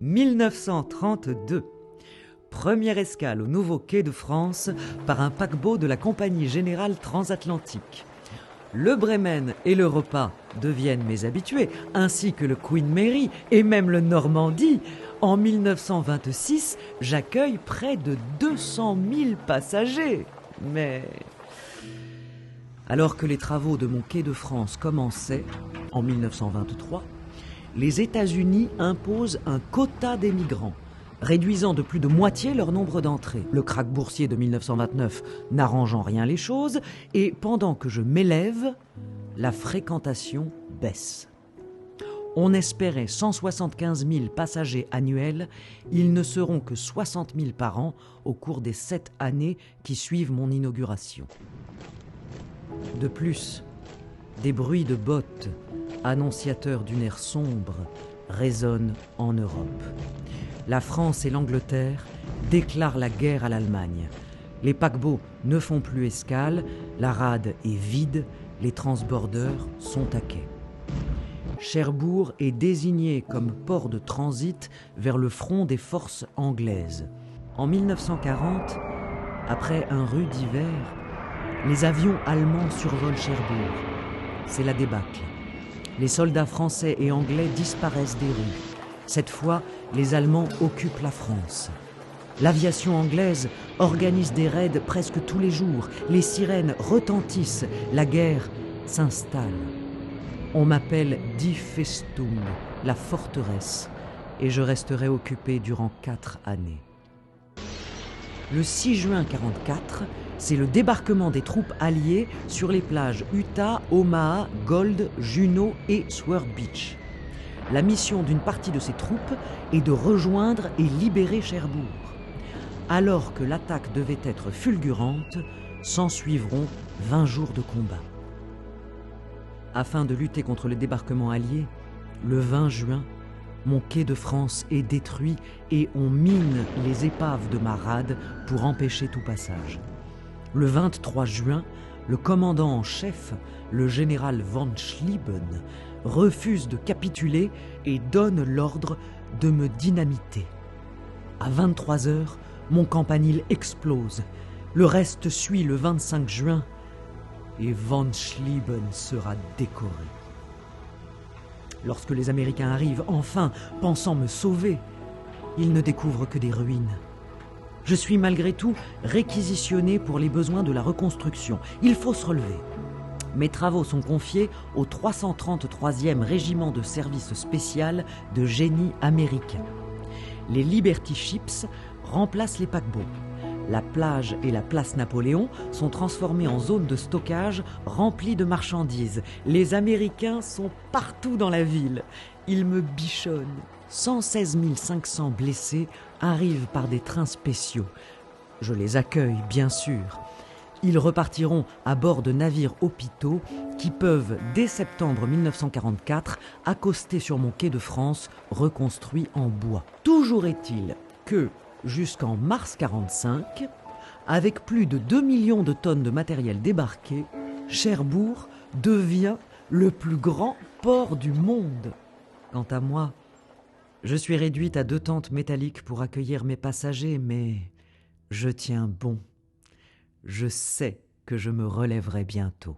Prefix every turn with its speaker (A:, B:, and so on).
A: 1932. Première escale au nouveau quai de France par un paquebot de la Compagnie Générale Transatlantique. Le Bremen et le Repas deviennent mes habitués, ainsi que le Queen Mary et même le Normandie. En 1926, j'accueille près de 200 000 passagers. Mais alors que les travaux de mon quai de France commençaient, en 1923, les États-Unis imposent un quota d'émigrants, réduisant de plus de moitié leur nombre d'entrées. Le krach boursier de 1929 n'arrange en rien les choses, et pendant que je m'élève, la fréquentation baisse. On espérait 175 000 passagers annuels, ils ne seront que 60 000 par an au cours des 7 années qui suivent mon inauguration. De plus, des bruits de bottes, annonciateurs d'une ère sombre, résonnent en Europe. La France et l'Angleterre déclarent la guerre à l'Allemagne. Les paquebots ne font plus escale, la rade est vide, les transbordeurs sont à quai. Cherbourg est désigné comme port de transit vers le front des forces anglaises. En 1940, après un rude hiver, les avions allemands survolent Cherbourg. C'est la débâcle. Les soldats français et anglais disparaissent des rues. Cette fois, les Allemands occupent la France. L'aviation anglaise organise des raids presque tous les jours. Les sirènes retentissent. La guerre s'installe. On m'appelle Die Festung, la forteresse, et je resterai occupé durant 4 années. Le 6 juin 1944, c'est le débarquement des troupes alliées sur les plages Utah, Omaha, Gold, Juneau et Sword Beach. La mission d'une partie de ces troupes est de rejoindre et libérer Cherbourg. Alors que l'attaque devait être fulgurante, s'ensuivront 20 jours de combat. Afin de lutter contre le débarquement allié, le 20 juin, mon quai de France est détruit et on mine les épaves de ma rade pour empêcher tout passage. Le 23 juin, le commandant en chef, le général von Schlieben, refuse de capituler et donne l'ordre de me dynamiter. À 23 heures, mon campanile explose. Le reste suit le 25 juin et von Schlieben sera décoré. Lorsque les Américains arrivent, enfin, pensant me sauver, ils ne découvrent que des ruines. Je suis malgré tout réquisitionné pour les besoins de la reconstruction. Il faut se relever. Mes travaux sont confiés au 333e régiment de service spécial de génie américain. Les Liberty Ships remplacent les paquebots. La plage et la place Napoléon sont transformées en zones de stockage remplies de marchandises. Les Américains sont partout dans la ville. Ils me bichonnent. 116 500 blessés arrivent par des trains spéciaux. Je les accueille, bien sûr. Ils repartiront à bord de navires hôpitaux qui peuvent, dès septembre 1944, accoster sur mon quai de France reconstruit en bois. Toujours est-il que, jusqu'en mars 1945, avec plus de 2 millions de tonnes de matériel débarqué, Cherbourg devient le plus grand port du monde. Quant à moi, je suis réduite à 2 tentes métalliques pour accueillir mes passagers, mais je tiens bon. Je sais que je me relèverai bientôt.